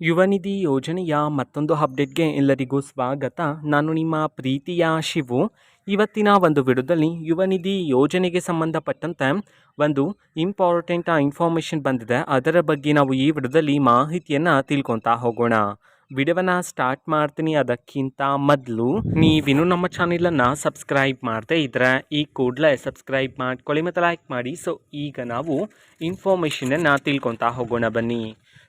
ಯುವ ನಿಧಿ ಯೋಜನೆಯ ಮತ್ತೊಂದು ಅಪ್ಡೇಟ್ಗೆ ಎಲ್ಲರಿಗೂ ಸ್ವಾಗತ. ನಾನು ನಿಮ್ಮ ಪ್ರೀತಿಯ ಶಿವು. ಇವತ್ತಿನ ಒಂದು ವಿಡಿಯೋದಲ್ಲಿ ಯುವ ನಿಧಿ ಯೋಜನೆಗೆ ಸಂಬಂಧಪಟ್ಟಂತೆ ಒಂದು ಇಂಪಾರ್ಟೆಂಟ್ ಇನ್ಫಾರ್ಮೇಷನ್ ಬಂದಿದೆ. ಅದರ ಬಗ್ಗೆ ನಾವು ಈ ವಿಡಿಯೋದಲ್ಲಿ ಮಾಹಿತಿಯನ್ನು ತಿಳ್ಕೊತಾ ಹೋಗೋಣ. ವಿಡಿಯೋವನ್ನು ಸ್ಟಾರ್ಟ್ ಮಾಡ್ತೀನಿ. ಅದಕ್ಕಿಂತ ಮೊದಲು ನೀವಿನ್ನೂ ನಮ್ಮ ಚಾನೆಲನ್ನು ಸಬ್ಸ್ಕ್ರೈಬ್ ಮಾಡದೇ ಇದ್ದರೆ ಈ ಕೂಡಲೇ ಸಬ್ಸ್ಕ್ರೈಬ್ ಮಾಡ್ಕೊಳ್ಳಿ ಮತ್ತು ಲೈಕ್ ಮಾಡಿ. ಸೊ ಈಗ ನಾವು ಇನ್ಫಾರ್ಮೇಷನನ್ನು ತಿಳ್ಕೊತಾ ಹೋಗೋಣ ಬನ್ನಿ.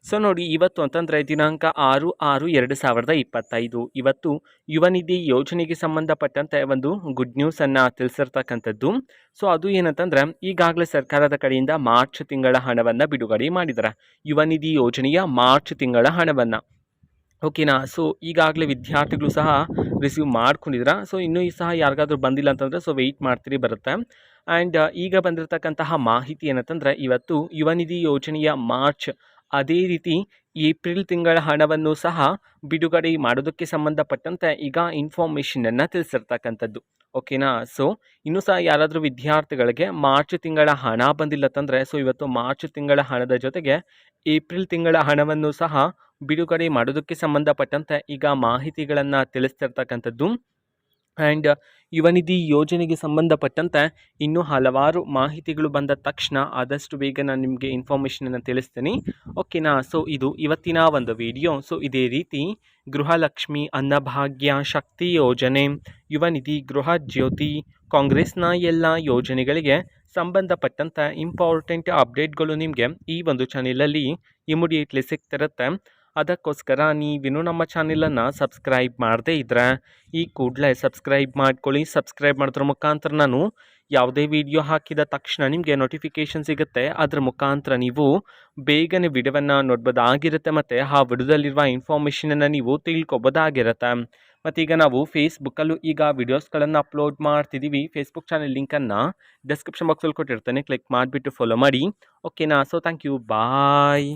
ಸೊ ನೋಡಿ, ಇವತ್ತು ಅಂತಂದರೆ ದಿನಾಂಕ 6/6/2025 ಇವತ್ತು ಯುವ ನಿಧಿ ಯೋಜನೆಗೆ ಸಂಬಂಧಪಟ್ಟಂತೆ ಒಂದು ಗುಡ್ ನ್ಯೂಸನ್ನು ತಿಳಿಸಿರ್ತಕ್ಕಂಥದ್ದು. ಸೊ ಅದು ಏನಂತಂದರೆ, ಈಗಾಗಲೇ ಸರ್ಕಾರದ ಕಡೆಯಿಂದ ಮಾರ್ಚ್ ತಿಂಗಳ ಹಣವನ್ನು ಬಿಡುಗಡೆ ಮಾಡಿದ್ದಾರೆ. ಯುವ ನಿಧಿ ಯೋಜನೆಯ ಮಾರ್ಚ್ ತಿಂಗಳ ಹಣವನ್ನು, ಓಕೆನಾ. ಸೊ ಈಗಾಗಲೇ ವಿದ್ಯಾರ್ಥಿಗಳು ಸಹ ರಿಸೀವ್ ಮಾಡ್ಕೊಂಡಿದ್ದೀರಾ. ಸೊ ಇನ್ನೂ ಸಹ ಯಾರಿಗಾದ್ರೂ ಬಂದಿಲ್ಲ ಅಂತಂದರೆ ಸೊ ವೆಯ್ಟ್ ಮಾಡ್ತೀರಿ, ಬರುತ್ತೆ. ಆ್ಯಂಡ್ ಈಗ ಬಂದಿರತಕ್ಕಂತಹ ಮಾಹಿತಿ ಏನಂತಂದರೆ, ಇವತ್ತು ಯುವ ನಿಧಿ ಯೋಜನೆಯ ಮಾರ್ಚ್, ಅದೇ ರೀತಿ ಏಪ್ರಿಲ್ ತಿಂಗಳ ಹಣವನ್ನು ಸಹ ಬಿಡುಗಡೆ ಮಾಡೋದಕ್ಕೆ ಸಂಬಂಧಪಟ್ಟಂತೆ ಈಗ ಇನ್ಫಾರ್ಮೇಷನನ್ನು ತಿಳಿಸಿರ್ತಕ್ಕಂಥದ್ದು, ಓಕೆನಾ. ಸೊ ಇನ್ನೂ ಸಹ ಯಾರಾದರೂ ವಿದ್ಯಾರ್ಥಿಗಳಿಗೆ ಮಾರ್ಚ್ ತಿಂಗಳ ಹಣ ಬಂದಿಲ್ಲ ಅಂತಂದರೆ ಸೊ ಇವತ್ತು ಮಾರ್ಚ್ ತಿಂಗಳ ಹಣದ ಜೊತೆಗೆ ಏಪ್ರಿಲ್ ತಿಂಗಳ ಹಣವನ್ನು ಸಹ ಬಿಡುಗಡೆ ಮಾಡೋದಕ್ಕೆ ಸಂಬಂಧಪಟ್ಟಂತೆ ಈಗ ಮಾಹಿತಿಗಳನ್ನು ತಿಳಿಸ್ತಿರ್ತಕ್ಕಂಥದ್ದು. ಆ್ಯಂಡ್ ಯುವ ನಿಧಿ ಯೋಜನೆಗೆ ಸಂಬಂಧಪಟ್ಟಂತೆ ಇನ್ನೂ ಹಲವಾರು ಮಾಹಿತಿಗಳು ಬಂದ ತಕ್ಷಣ ಆದಷ್ಟು ಬೇಗ ನಾನು ನಿಮಗೆ ಇನ್ಫಾರ್ಮೇಷನನ್ನು ತಿಳಿಸ್ತೀನಿ, ಓಕೆನಾ. ಸೊ ಇದು ಇವತ್ತಿನ ಒಂದು ವಿಡಿಯೋ. ಸೊ ಇದೇ ರೀತಿ ಗೃಹಲಕ್ಷ್ಮಿ, ಅನ್ನಭಾಗ್ಯ, ಶಕ್ತಿ ಯೋಜನೆ, ಯುವ ನಿಧಿ, ಗೃಹ ಜ್ಯೋತಿ, ಕಾಂಗ್ರೆಸ್ನ ಎಲ್ಲ ಯೋಜನೆಗಳಿಗೆ ಸಂಬಂಧಪಟ್ಟಂಥ ಇಂಪಾರ್ಟೆಂಟ್ ಅಪ್ಡೇಟ್ಗಳು ನಿಮಗೆ ಈ ಒಂದು ಚಾನೆಲಲ್ಲಿ ಇಮಿಡಿಯೇಟ್ಲಿ ಸಿಗ್ತಿರುತ್ತೆ. ಅದಕ್ಕೋಸ್ಕರ ನೀವಿನ್ನೂ ನಮ್ಮ ಚಾನೆಲನ್ನು ಸಬ್ಸ್ಕ್ರೈಬ್ ಮಾಡದೇ ಇದ್ದರೆ ಈ ಕೂಡಲೇ ಸಬ್ಸ್ಕ್ರೈಬ್ ಮಾಡ್ಕೊಳ್ಳಿ. ಸಬ್ಸ್ಕ್ರೈಬ್ ಮಾಡೋದ್ರ ಮುಖಾಂತರ ನಾನು ಯಾವುದೇ ವಿಡಿಯೋ ಹಾಕಿದ ತಕ್ಷಣ ನಿಮಗೆ ನೋಟಿಫಿಕೇಷನ್ ಸಿಗುತ್ತೆ. ಅದರ ಮುಖಾಂತರ ನೀವು ಬೇಗನೆ ವಿಡಿಯೋವನ್ನು ನೋಡ್ಬೋದಾಗಿರುತ್ತೆ ಮತ್ತು ಆ ವಿಡಿಯೋದಲ್ಲಿರುವ ಇನ್ಫಾರ್ಮೇಷನನ್ನು ನೀವು ತಿಳ್ಕೊಬೋದಾಗಿರುತ್ತೆ. ಮತ್ತೀಗ ನಾವು ಫೇಸ್ಬುಕ್ಕಲ್ಲೂ ಈಗ ವಿಡಿಯೋಸ್ಗಳನ್ನು ಅಪ್ಲೋಡ್ ಮಾಡ್ತಿದ್ದೀವಿ. ಫೇಸ್ಬುಕ್ ಚಾನೆಲ್ ಲಿಂಕನ್ನು ಡಿಸ್ಕ್ರಿಪ್ಷನ್ ಬಾಕ್ಸಲ್ಲಿ ಕೊಟ್ಟಿರ್ತೇನೆ, ಕ್ಲಿಕ್ ಮಾಡಿಬಿಟ್ಟು ಫಾಲೋ ಮಾಡಿ, ಓಕೆನಾ. So thank you, bye.